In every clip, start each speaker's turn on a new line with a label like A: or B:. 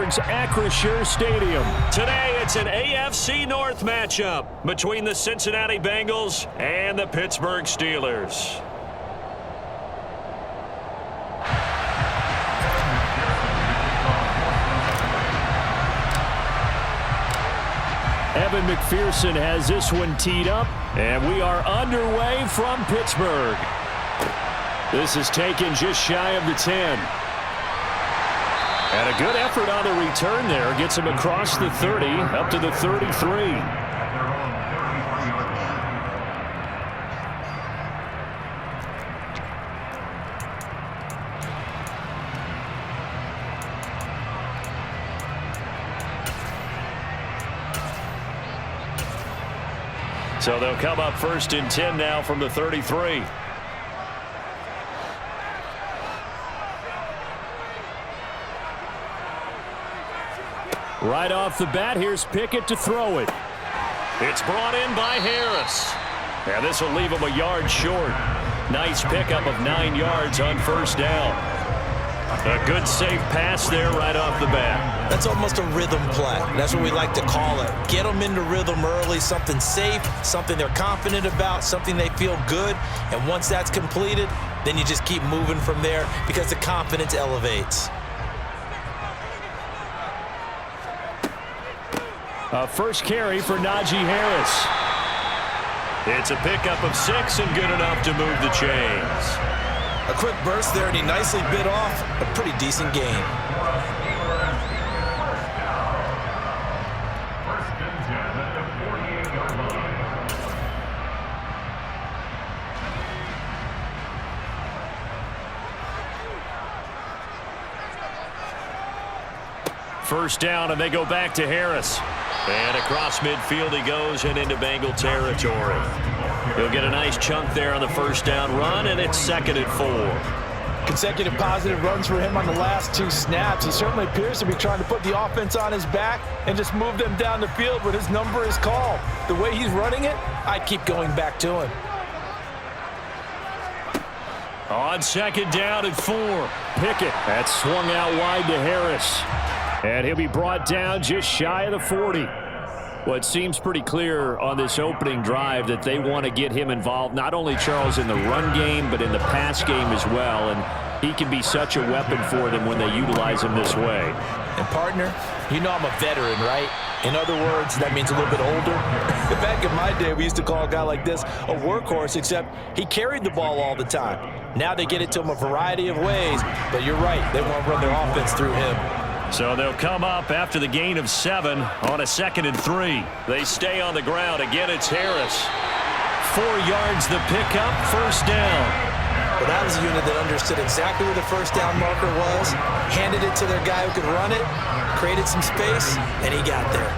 A: Pittsburgh's Acrisure Stadium.
B: Today, it's an AFC North matchup between the Cincinnati Bengals and the Pittsburgh Steelers.
A: Evan McPherson has this one teed up, and we are underway from Pittsburgh. This is taken just shy of the 10. And a good effort on the return there. Gets him across the 30, up to the 33. So they'll come up 1st and 10 now from the 33. Right off the bat, here's Pickett to throw it.
B: It's brought in by Harris.
A: And this will leave him a yard short. Nice pickup of 9 yards on 1st down. A good safe pass there right off the bat.
C: That's almost a rhythm play. That's what we like to call it. Get them into rhythm early, something safe, something they're confident about, something they feel good. And once that's completed, then you just keep moving from there because the confidence elevates.
A: A first carry for Najee Harris.
B: It's a pickup of 6 and good enough to move the chains.
C: A quick burst there, and he nicely bit off a pretty decent gain.
A: First down, and they go back to Harris.
B: And across midfield he goes and into Bengal territory. He'll get a nice chunk there on the first down run, and it's 2nd and 4.
D: Consecutive positive runs for him on the last 2 snaps. He certainly appears to be trying to put the offense on his back and just move them down the field when his number is called. The way he's running it, I'd keep going back to him.
A: On 2nd down and 4. Pickett. That's swung out wide to Harris. And he'll be brought down just shy of the 40. Well, it seems pretty clear on this opening drive that they want to get him involved, not only, Charles, in the run game, but in the pass game as well. And he can be such a weapon for them when they utilize him this way.
C: And, partner, you know I'm a veteran, right? In other words, that means a little bit older.
D: Back in my day, we used to call a guy like this a workhorse, except he carried the ball all the time. Now they get it to him a variety of ways. But you're right, they want to run their offense through him.
A: So they'll come up after the gain of 7 on a 2nd and 3.
B: They stay on the ground. Again, it's Harris.
A: 4 yards the pickup, 1st down.
C: But that was a unit that understood exactly where the first down marker was, handed it to their guy who could run it, created some space, and he got there.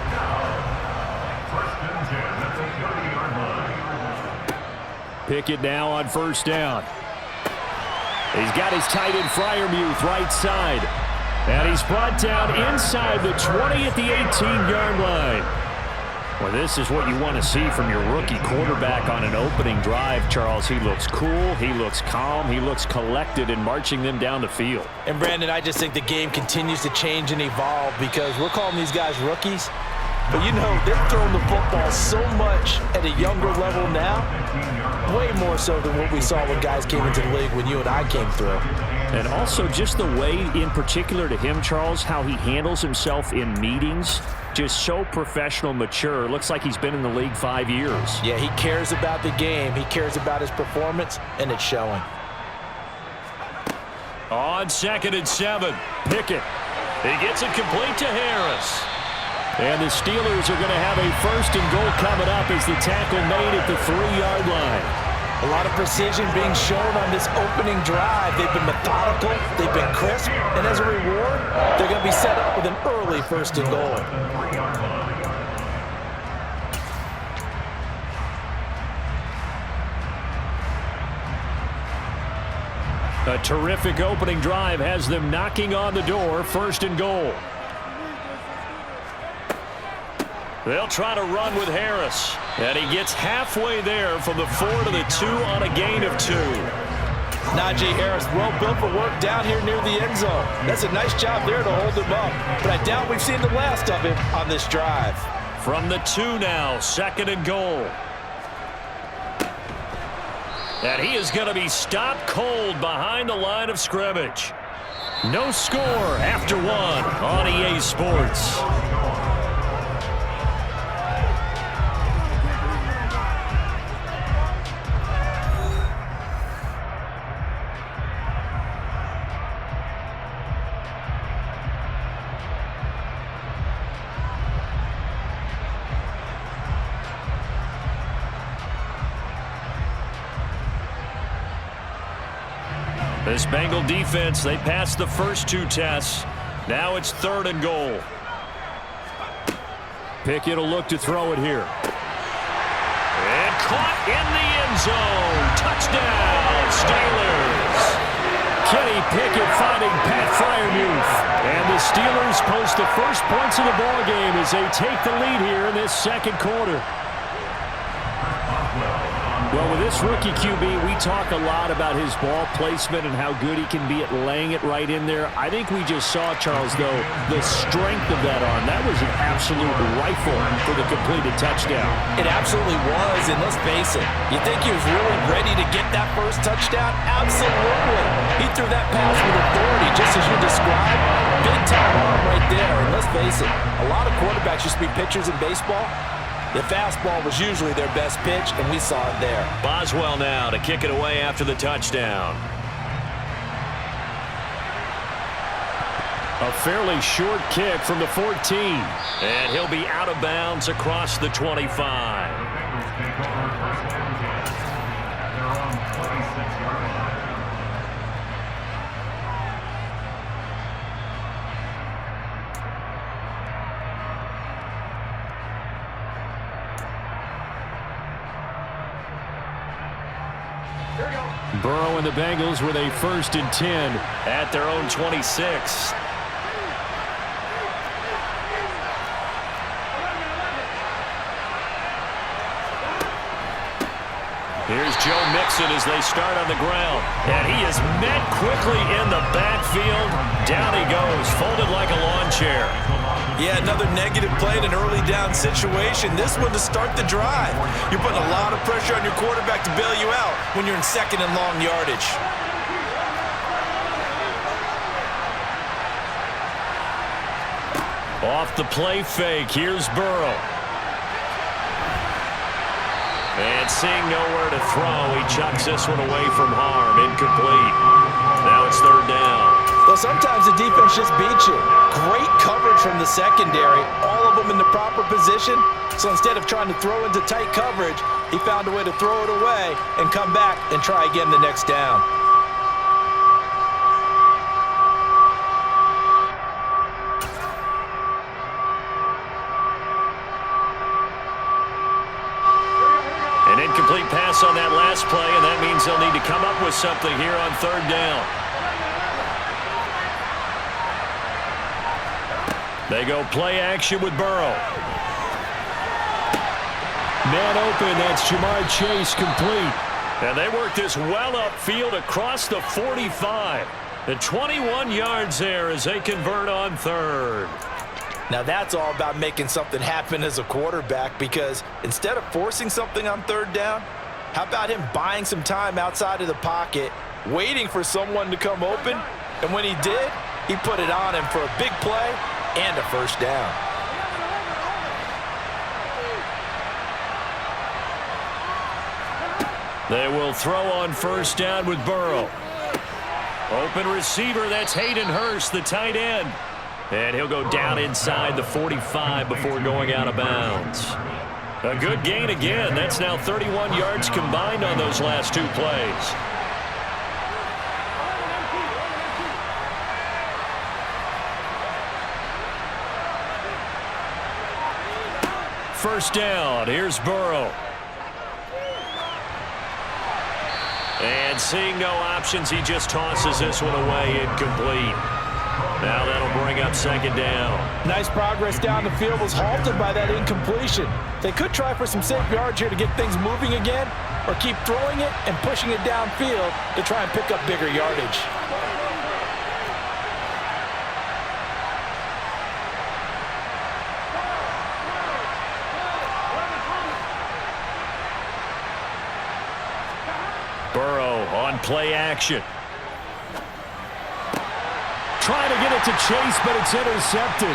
A: Pickett now on 1st down. He's got his tight end Freiermuth right side. And he's brought down inside the 20 at the 18-yard line. Well, this is what you want to see from your rookie quarterback on an opening drive, Charles. He looks cool, he looks calm, he looks collected in marching them down the field.
C: And, Brandon, I just think the game continues to change and evolve because we're calling these guys rookies. But, you know, they're throwing the football so much at a younger level now, way more so than what we saw when guys came into the league when you and I came through.
A: And also just the way, in particular to him, Charles, how he handles himself in meetings, just so professional, mature. Looks like he's been in the league 5 years.
C: Yeah, he cares about the game. He cares about his performance, and it's showing.
A: On 2nd and 7, Pickett.
B: He gets it complete to Harris.
A: And the Steelers are going to have a 1st and goal coming up as the tackle made at the 3-yard line.
D: A lot of precision being shown on this opening drive. They've been methodical, they've been crisp, and as a reward, they're going to be set up with an early 1st and goal.
A: A terrific opening drive has them knocking on the door, 1st and goal.
B: They'll try to run with Harris. And he gets halfway there from the 4 to the 2 on a gain of 2.
D: Najee Harris, well built for work down here near the end zone. That's a nice job there to hold him up. But I doubt we've seen the last of him on this drive.
B: From the 2 now, 2nd and goal. And he is going to be stopped cold behind the line of scrimmage. No score after 1 on EA Sports. This Bengal defense, they passed the first 2 tests. Now it's 3rd and goal.
A: Pickett will look to throw it here.
B: And caught in the end zone. Touchdown, Steelers.
A: Kenny Pickett finding Pat Freiermuth. And the Steelers post the first points of the ballgame as they take the lead here in this 2nd quarter. Well, with this rookie QB, we talk a lot about his ball placement and how good he can be at laying it right in there. I think we just saw, Charles, though, the strength of that arm. That was an absolute rifle for the completed touchdown.
D: It absolutely was, and let's face it, you think he was really ready to get that first touchdown? Absolutely. He threw that pass with authority, just as you described. Big-time arm right there, and let's face it, a lot of quarterbacks used to be pitchers in baseball. The fastball was usually their best pitch, and we saw it there.
B: Boswell now to kick it away after the touchdown.
A: A fairly short kick from the 14.
B: And he'll be out of bounds across the 25.
A: Burrow and the Bengals with a 1st and 10
B: at their own 26. Here's Joe Mixon as they start on the ground. And he is met quickly in the backfield. Down he goes, folded like a lawn chair.
D: Yeah, another negative play in an early down situation. This one to start the drive. You're putting a lot of pressure on your quarterback to bail you out when you're in 2nd and long yardage.
B: Off the play fake, here's Burrow. And seeing nowhere to throw, he chucks this one away from harm. Incomplete. Now it's 3rd down.
D: Well, sometimes the defense just beats you. Great coverage from the secondary, all of them in the proper position. So instead of trying to throw into tight coverage, he found a way to throw it away and come back and try again the next down.
B: An incomplete pass on that last play, and that means they'll need to come up with something here on 3rd down. They go play action with Burrow.
A: Man open, that's Jamar Chase complete.
B: And they work this well upfield across the 45. The 21 yards there as they convert on 3rd.
D: Now that's all about making something happen as a quarterback, because instead of forcing something on 3rd down, how about him buying some time outside of the pocket, waiting for someone to come open, and when he did, he put it on him for a big play and a 1st down.
B: They will throw on 1st down with Burrow. Open receiver, that's Hayden Hurst, the tight end. And he'll go down inside the 45 before going out of bounds. A good gain again. That's now 31 yards combined on those last 2 plays. First down, here's Burrow. And seeing no options, he just tosses this one away, incomplete. Now that'll bring up second down.
C: Nice progress down the field was halted by that incompletion. They could try for some safe yards here to get things moving again, or keep throwing it and pushing it downfield to try and pick up bigger yardage.
B: Burrow on play action.
A: Trying to get it to Chase, but it's intercepted.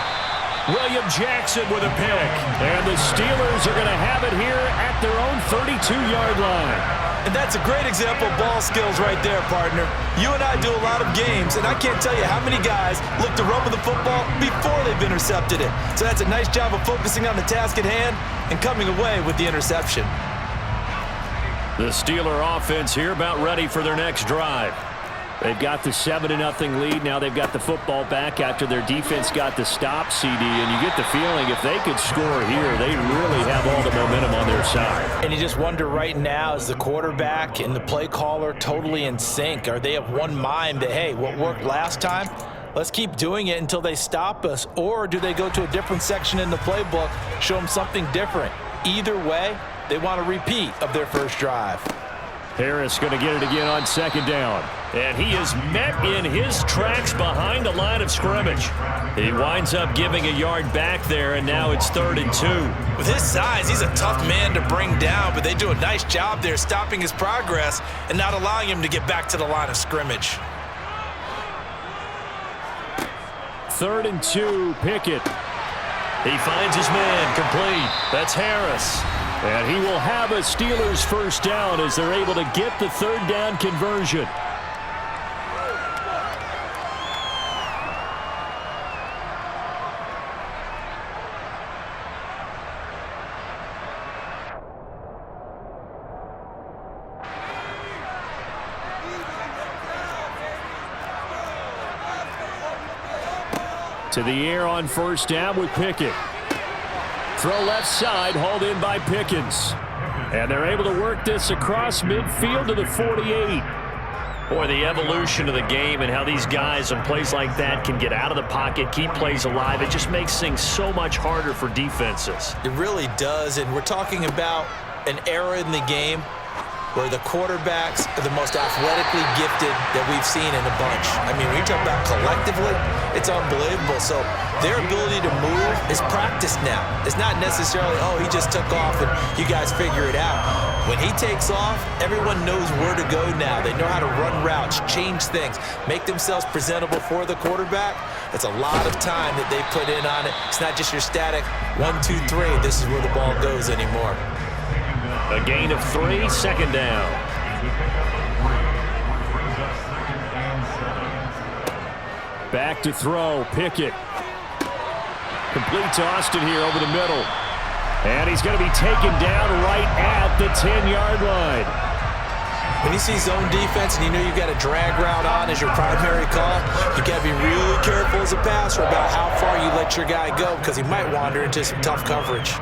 B: William Jackson with a pick.
A: And the Steelers are going to have it here at their own 32-yard line.
D: And that's a great example of ball skills right there, partner. You and I do a lot of games, and I can't tell you how many guys look to run with the football before they've intercepted it. So that's a nice job of focusing on the task at hand and coming away with the interception.
B: The Steeler offense here about ready for their next drive.
A: They've got the 7-0 lead. Now they've got the football back after their defense got the stop, CD. And you get the feeling if they could score here, they really have all the momentum on their side.
C: And you just wonder right now, is the quarterback and the play caller totally in sync? Are they of one mind that, hey, what worked last time, let's keep doing it until they stop us? Or do they go to a different section in the playbook, show them something different? Either way, they want a repeat of their first drive.
A: Harris going to get it again on second down.
B: And he is met in his tracks behind the line of scrimmage. He winds up giving a yard back there, and now it's 3rd and 2.
D: With his size, he's a tough man to bring down, but they do a nice job there stopping his progress and not allowing him to get back to the line of scrimmage.
A: 3rd and 2, Pickett.
B: He finds his man complete. That's Harris.
A: And he will have a Steelers first down as they're able to get the 3rd down conversion. To the air on first down with Pickett. Throw left side, hauled in by Pickens. And they're able to work this across midfield to the 48.
B: Boy, the evolution of the game and how these guys on plays like that can get out of the pocket, keep plays alive, it just makes things so much harder for defenses.
D: It really does, and we're talking about an era in the game where the quarterbacks are the most athletically gifted that we've seen in a bunch. I mean, when you talk about collectively, it's unbelievable. So their ability to move is practiced now. It's not necessarily, oh, he just took off and you guys figure it out. When he takes off, everyone knows where to go now. They know how to run routes, change things, make themselves presentable for the quarterback. It's a lot of time that they put in on it. It's not just your static 1, 2, 3, this is where the ball goes anymore.
B: A gain of 3, second down.
A: Back to throw, Pickett. Complete to Austin here over the middle. And he's going to be taken down right at the 10-yard line.
D: When you see zone defense and you know you've got a drag route on as your primary call, you got to be really careful as a passer about how far you let your guy go because he might wander into some tough coverage.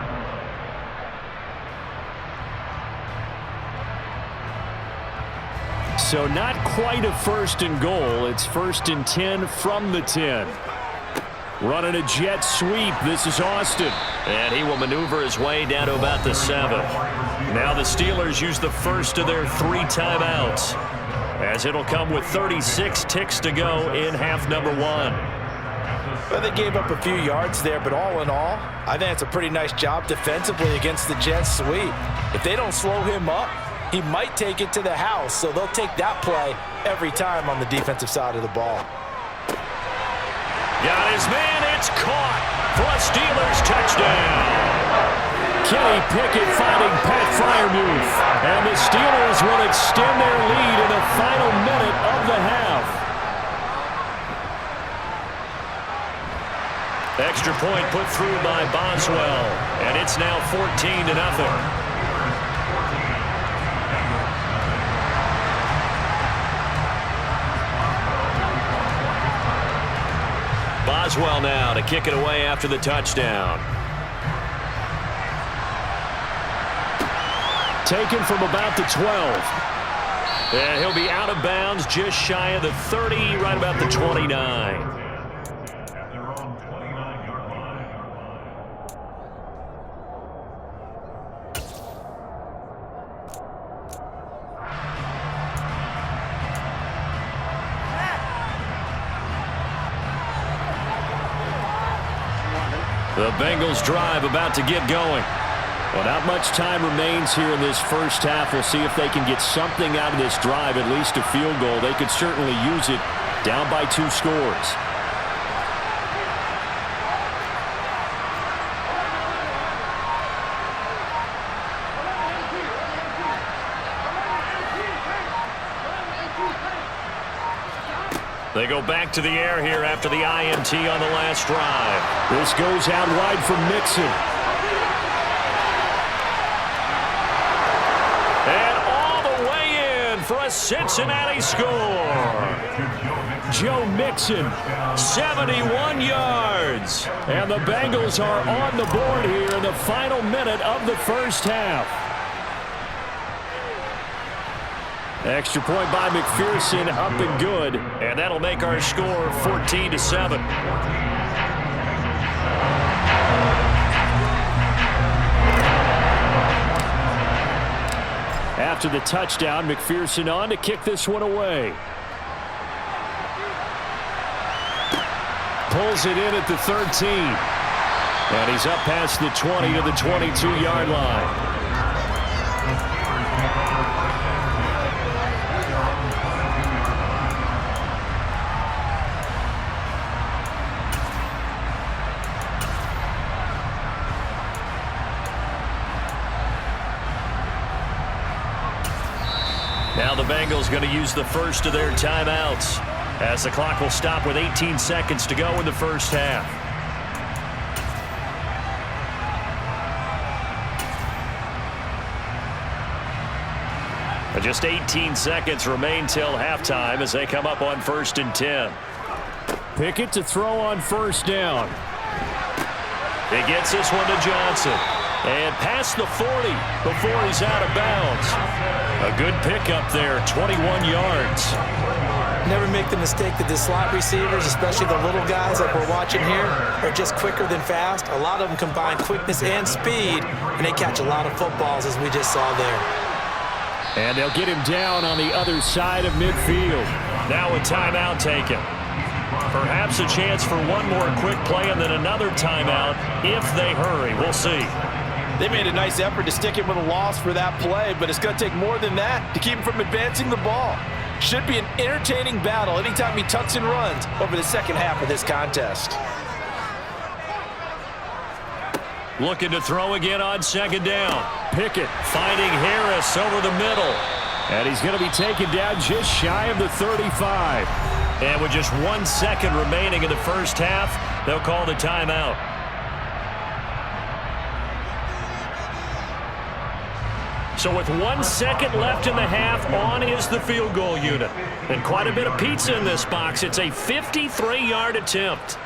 A: So not quite a 1st and goal. It's 1st and 10 from the 10. Running a jet sweep. This is Austin.
B: And he will maneuver his way down to about the 7. Now the Steelers use the first of their 3 timeouts, as it'll come with 36 ticks to go in half number 1.
C: Well, they gave up a few yards there, but all in all, I think it's a pretty nice job defensively against the jet sweep. If they don't slow him up, he might take it to the house, so they'll take that play every time on the defensive side of the ball.
B: Got his man, it's caught for a Steelers touchdown.
A: Kenny Pickett finding Pat Freiermuth. And the Steelers will extend their lead in the final minute of the half.
B: Extra point put through by Boswell, and it's now 14-0. Boswell now to kick it away after the touchdown.
A: Taken from about the 12.
B: And he'll be out of bounds just shy of the 30, right about the 29. The Bengals drive about to get going.
A: Well, not much time remains here in this first half. We'll see if they can get something out of this drive, at least a field goal. They could certainly use it down by 2 scores.
B: They go back to the air here after the INT on the last drive.
A: This goes out wide for Mixon.
B: And all the way in for a Cincinnati score.
A: Joe Mixon.
B: 71 yards.
A: And the Bengals are on the board here in the final minute of the first half. Extra point by McPherson, up and good.
B: And that'll make our score 14-7.
A: After the touchdown, McPherson on to kick this one away. Pulls it in at the 13. And he's up past the 20 to the 22-yard line.
B: Now the Bengals going to use the first of their timeouts as the clock will stop with 18 seconds to go in the first half. But just 18 seconds remain till halftime as they come up on 1st and 10.
A: Pickett to throw on first down.
B: He gets this one to Johnson. And past the 40 before he's out of bounds. A good pickup there, 21 yards.
C: Never make the mistake that the slot receivers, especially the little guys like we're watching here, are just quicker than fast. A lot of them combine quickness and speed, and they catch a lot of footballs, as we just saw there.
A: And they'll get him down on the other side of midfield.
B: Now a timeout taken. Perhaps a chance for one more quick play and then another timeout if they hurry. We'll see.
D: They made a nice effort to stick him with a loss for that play, but it's going to take more than that to keep him from advancing the ball. Should be an entertaining battle anytime he tucks and runs over the second half of this contest.
B: Looking to throw again on 2nd down.
A: Pickett
B: finding Harris over the middle.
A: And he's going to be taken down just shy of the 35.
B: And with just 1 second remaining in the first half, they'll call the timeout. So with 1 second left in the half, on is the field goal unit. And quite a bit of pizza in this box. It's a 53-yard attempt.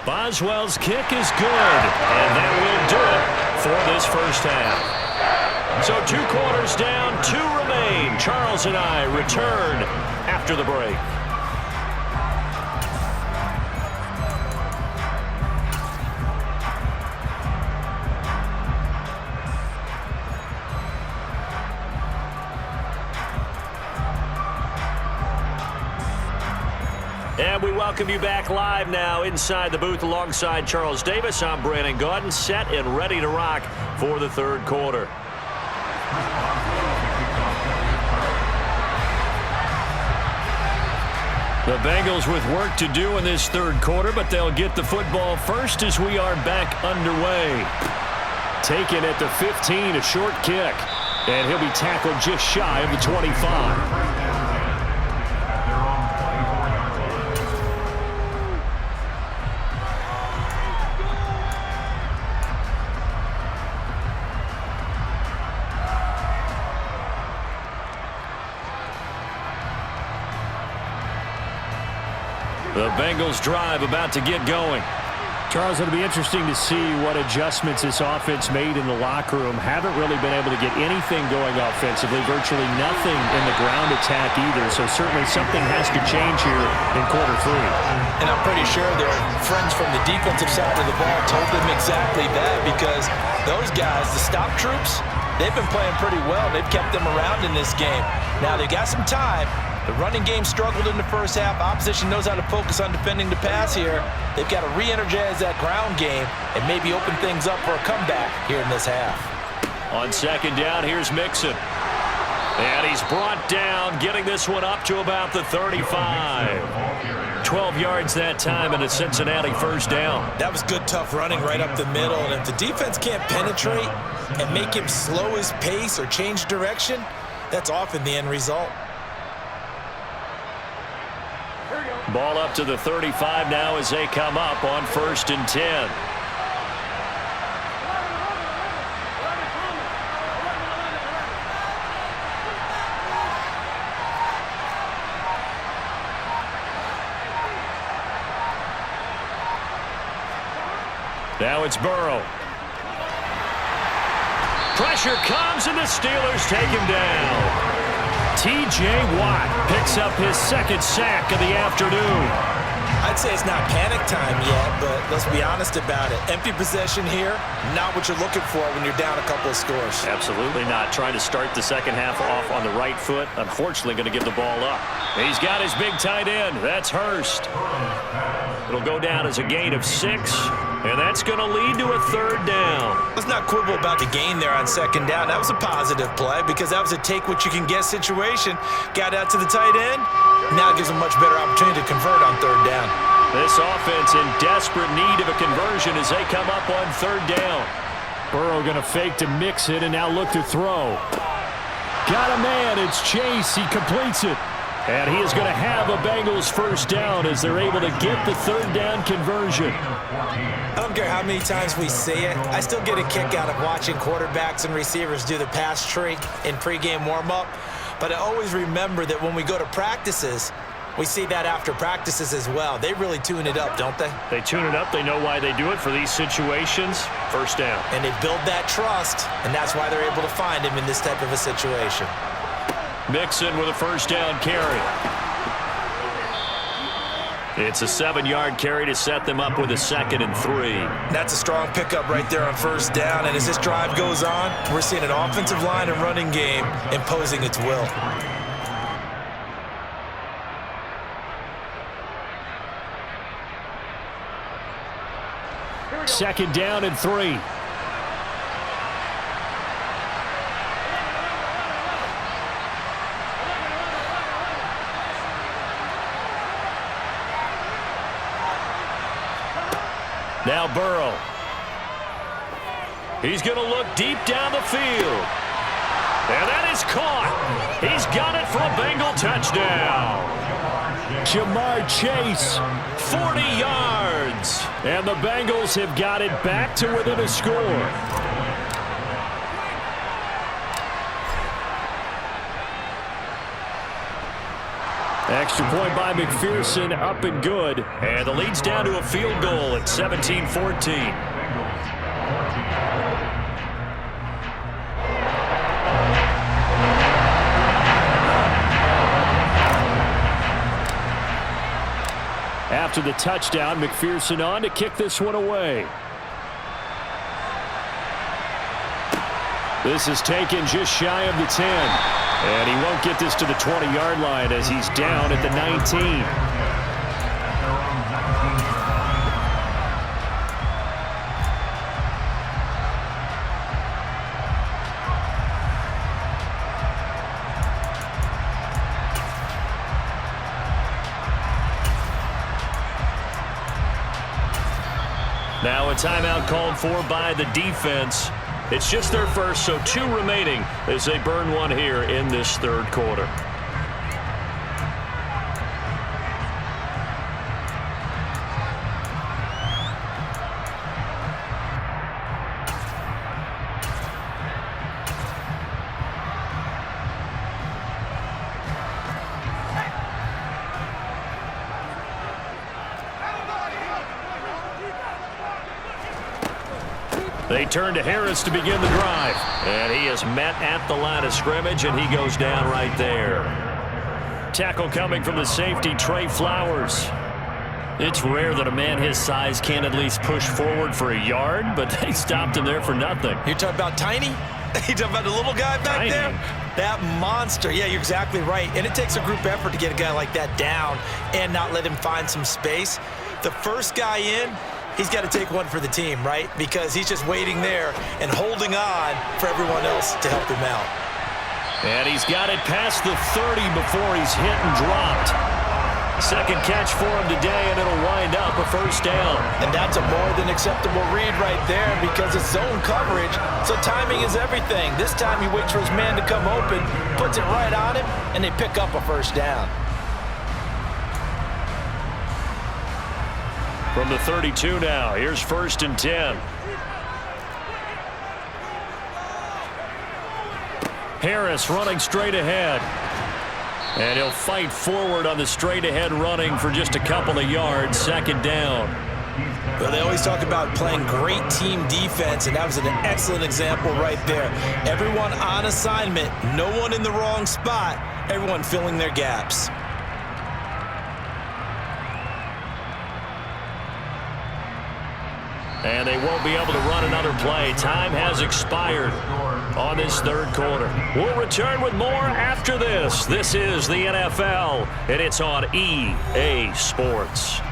B: Boswell's kick is good. And that will do it for this first half. So 2 quarters down, 2 remain. Charles and I return after the break. And we welcome you back live now inside the booth alongside Charles Davis. I'm Brandon Gaudin, set and ready to rock for the 3rd quarter. The Bengals with work to do in this 3rd quarter, but they'll get the football first as we are back underway.
A: Taken at the 15, a short kick. And he'll be tackled just shy of the 25.
B: The Bengals drive about to get going.
A: Charles, it'll be interesting to see what adjustments this offense made in the locker room. Haven't really been able to get anything going offensively, virtually nothing in the ground attack either. So certainly something has to change here in quarter 3.
C: And I'm pretty sure their friends from the defensive side of the ball told them exactly that, because those guys, the stop troops, they've been playing pretty well. They've kept them around in this game. Now, they've got some time, The running game struggled in the first half. Opposition knows how to focus on defending the pass here. They've got to re-energize that ground game and maybe open things up for a comeback here in this half.
B: On second down, here's Mixon. And he's brought down, getting this one up to about the 35. 12 yards that time and a Cincinnati first down.
D: That was good, tough running right up the middle. And if the defense can't penetrate and make him slow his pace or change direction, that's often the end result.
B: Ball up to the 35 now as they come up on 1st and 10. Now it's Burrow. Pressure comes, and the Steelers take him down. T.J. Watt picks up his second sack of the afternoon.
D: I'd say it's not panic time yet, but let's be honest about it. Empty possession here, not what you're looking for when you're down a couple of scores.
B: Absolutely not. Trying to start the second half off on the right foot. Unfortunately, going to give the ball up. He's got his big tight end. That's Hurst. It'll go down as a gain of 6. And that's going to lead to a 3rd down.
D: Let's not quibble about the gain there on 2nd down. That was a positive play because that was a take-what-you-can-get situation. Got out to the tight end. Now gives them much better opportunity to convert on 3rd down.
B: This offense in desperate need of a conversion as they come up on 3rd down.
A: Burrow going to fake to mix it and now look to throw. Got a man. It's Chase. He completes it. And he is going to have a Bengals first down as they're able to get the 3rd down conversion.
D: I don't care how many times we see it. I still get a kick out of watching quarterbacks and receivers do the pass tree in pregame warm-up. But I always remember that when we go to practices, we see that after practices as well. They really tune it up, don't they?
B: They tune it up. They know why they do it for these situations. First down.
D: And they build that trust, and that's why they're able to find him in this type of a situation.
B: Mixon with a first down carry. It's a 7-yard carry to set them up with a 2nd and 3.
D: That's a strong pickup right there on 1st down. And as this drive goes on, we're seeing an offensive line and running game imposing its will.
A: Second down and 3.
B: Now Burrow. He's going to look deep down the field. And that is caught. He's got it for a Bengal touchdown.
A: Jamar Chase.
B: 40 yards.
A: And the Bengals have got it back to within a score. Extra point by McPherson, up and good.
B: And the lead's down to a field goal at 17-14.
A: After the touchdown, McPherson on to kick this one away. This is taken just shy of the 10. And he won't get this to the 20-yard line as he's down at the 19.
B: Now a timeout called for by the defense. It's just their first, so 2 remaining as they burn one here in this 3rd quarter. They turn to Harris to begin the drive. And he is met at the line of scrimmage, and he goes down right there. Tackle coming from the safety, Trey Flowers. It's rare that a man his size can't at least push forward for a yard, but they stopped him there for nothing.
D: You're talking about tiny? You talking about the little guy back
B: Tiny.
D: there?
C: That monster. Yeah, you're exactly right. And it takes a group effort to get a guy like that down and not let him find some space. The first guy in, he's got to take one for the team, right? Because he's just waiting there and holding on for everyone else to help him out.
B: And he's got it past the 30 before he's hit and dropped. Second catch for him today, and it'll wind up a first down.
C: And that's a more than acceptable read right there because it's zone coverage, so timing is everything. This time he waits for his man to come open, puts it right on him, and they pick up a first down.
B: From the 32 now, here's 1st and 10. Harris running straight ahead. And he'll fight forward on the straight-ahead running for just a couple of yards. 2nd down.
C: Well, they always talk about playing great team defense, and that was an excellent example right there. Everyone on assignment, no one in the wrong spot, everyone filling their gaps.
B: And they won't be able to run another play. Time has expired on this 3rd quarter. We'll return with more after this. This is the NFL, and it's on EA Sports.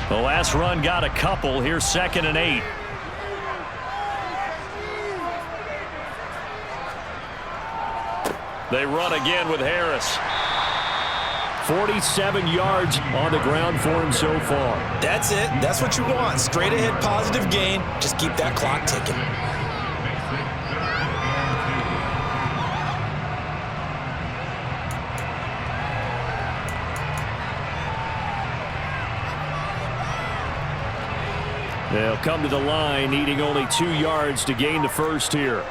B: The last run got a couple. Here's 2nd and 8. They run again with Harris.
A: 47 yards on the ground for him so far.
C: That's it. That's what you want. Straight ahead positive gain. Just keep that clock ticking.
A: They'll come to the line, needing only 2 yards to gain the first here.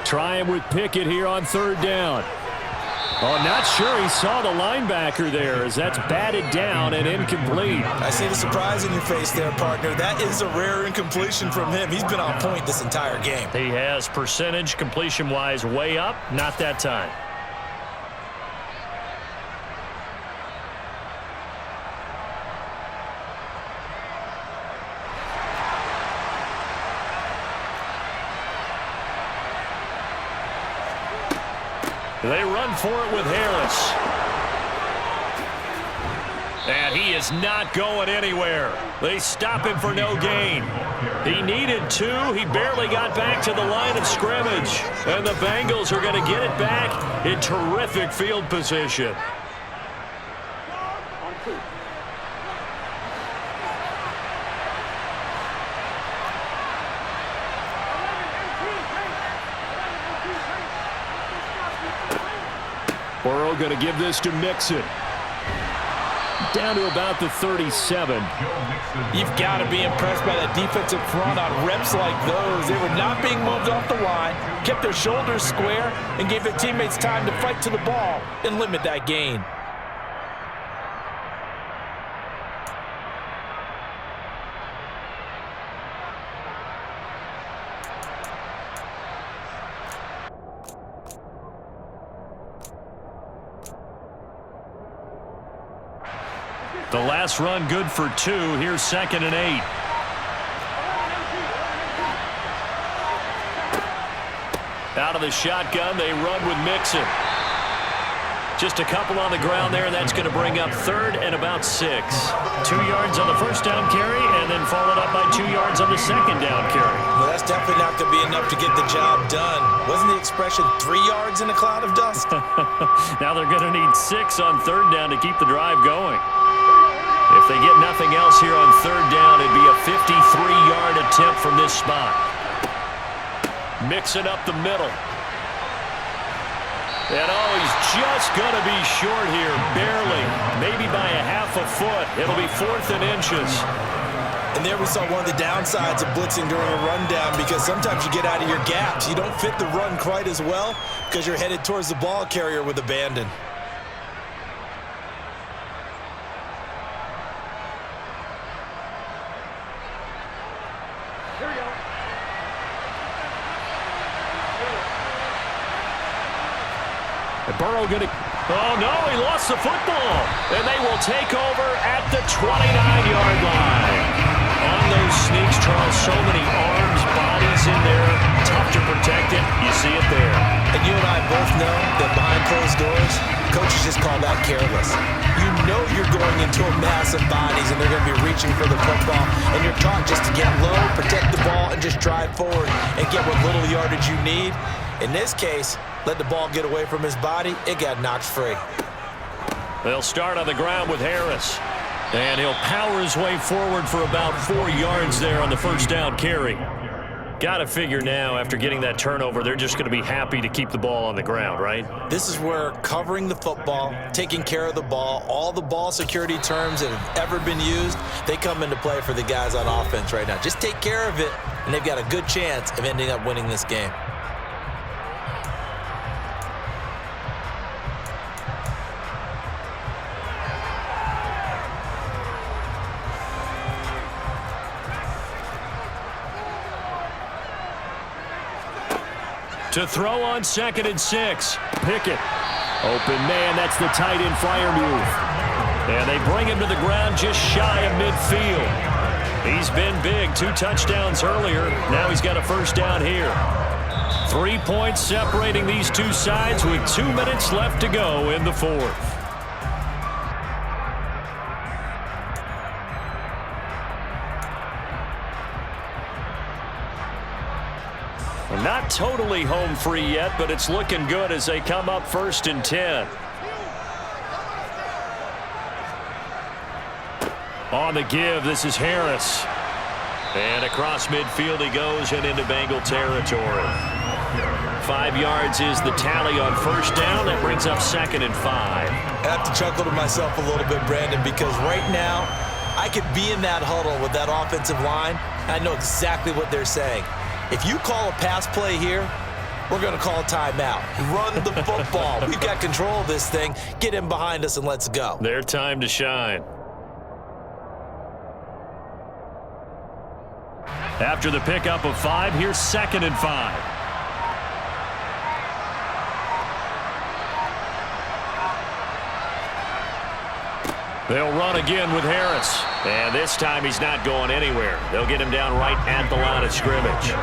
A: Try him with Pickett here on 3rd down. Oh, not sure he saw the linebacker there as that's batted down and incomplete.
C: I see the surprise in your face there, partner. That is a rare incompletion from him. He's been on point this entire game.
B: He has percentage completion-wise way up. Not that time. They run for it with Harris. And he is not going anywhere. They stop him for no gain. He needed 2. He barely got back to the line of scrimmage. And the Bengals are going to get it back in terrific field position.
A: Burrow going to give this to Mixon. Down to about the 37.
C: You've got to be impressed by that defensive front on reps like those. They were not being moved off the line, kept their shoulders square, and gave their teammates time to fight to the ball and limit that gain.
B: The last run good for 2. Here's 2nd and 8. Out of the shotgun, they run with Mixon. Just a couple on the ground there. That's going to bring up 3rd and about 6.
A: 2 yards on the first down carry, and then followed up by 2 yards on the second down carry.
C: Well, that's definitely not going to be enough to get the job done. Wasn't the expression 3 yards in a cloud of dust?
B: Now they're going to need 6 on 3rd down to keep the drive going. If they get nothing else here on 3rd down, it'd be a 53-yard attempt from this spot. Mixing up the middle. And he's just going to be short here, barely, maybe by a half a foot. It'll be 4th and inches.
C: And there we saw one of the downsides of blitzing during a rundown, because sometimes you get out of your gaps. You don't fit the run quite as well because you're headed towards the ball carrier with abandon.
A: And Burrow going to...
B: Oh, no, he lost the football. And they will take over at the 29-yard line. On those sneaks, Charles, so many arms, bodies in there. Tough to protect it. You see it there.
C: And you and I both know that behind closed doors, coaches just call that careless. You know you're going into a mass of bodies and they're going to be reaching for the football, and you're taught just to get low, protect the ball, and just drive forward and get what little yardage you need. In this case, let the ball get away from his body. It got knocked free.
B: They'll start on the ground with Harris. And he'll power his way forward for about 4 yards there on the first down carry. Got to figure now, after getting that turnover, they're just going to be happy to keep the ball on the ground, right?
C: This is where covering the football, taking care of the ball, all the ball security terms that have ever been used, they come into play for the guys on offense right now. Just take care of it, and they've got a good chance of ending up winning this game.
B: To throw on 2nd and 6.
A: Pickett. Open man, that's the tight end Freiermuth.
B: And they bring him to the ground just shy of midfield. He's been big, 2 touchdowns earlier. Now he's got a first down here. 3 points separating these two sides with 2 minutes left to go in the fourth. Not totally home free yet, but it's looking good as they come up 1st and 10. On the give, this is Harris. And across midfield he goes and into Bengal territory. 5 yards is the tally on first down. That brings up 2nd and 5.
C: I have to chuckle to myself a little bit, Brandon, because right now I could be in that huddle with that offensive line. I know exactly what they're saying. If you call a pass play here, we're going to call a timeout. Run the football. We've got control of this thing. Get in behind us and let's go.
B: Their time to shine. After the pickup of 5, here's 2nd and 5. They'll run again with Harris. And this time he's not going anywhere. They'll get him down right at the line of scrimmage.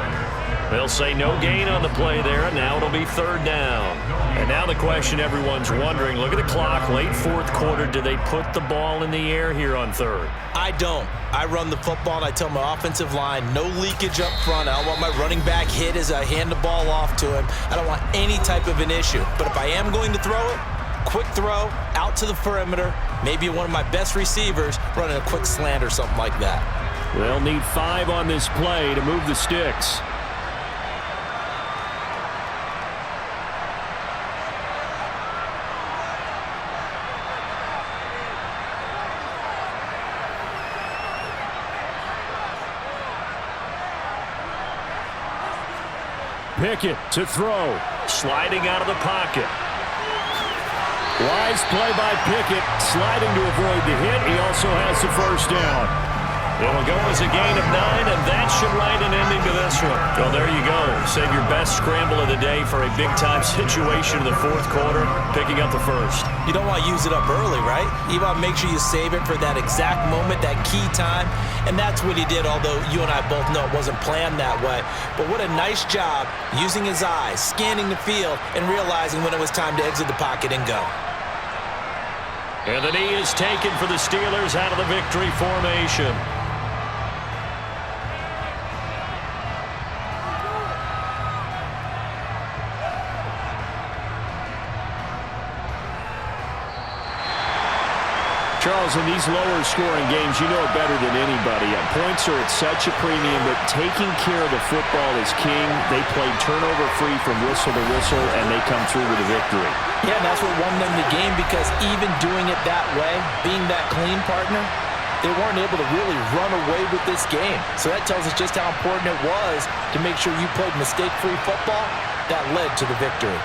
B: They'll say no gain on the play there, and now it'll be 3rd down. And now the question everyone's wondering, look at the clock, late 4th quarter, do they put the ball in the air here on 3rd?
C: I don't. I run the football, and I tell my offensive line, no leakage up front. I don't want my running back hit as I hand the ball off to him. I don't want any type of an issue. But if I am going to throw it, quick throw, out to the perimeter, maybe one of my best receivers running a quick slant or something like that.
A: They'll need 5 on this play to move the sticks. Pickett to throw.
B: Sliding out of the pocket.
A: Wise play by Pickett, sliding to avoid the hit. He also has the first down.
B: It'll go as a gain of 9, and that should write an ending to this one. Well, there you go. Save your best scramble of the day for a big-time situation in the 4th quarter, picking up the first.
C: You don't want to use it up early, right? You want to make sure you save it for that exact moment, that key time, and that's what he did, although you and I both know it wasn't planned that way. But what a nice job using his eyes, scanning the field, and realizing when it was time to exit the pocket and go.
B: And the knee is taken for the Steelers out of the victory formation.
A: Charles, in these lower scoring games, you know it better than anybody. Points are at such a premium, but taking care of the football is king. They played turnover-free from whistle to whistle, and they come through with a victory.
C: Yeah, and that's what won them the game, because even doing it that way, being that clean partner, they weren't able to really run away with this game. So that tells us just how important it was to make sure you played mistake-free football. That led to the victory.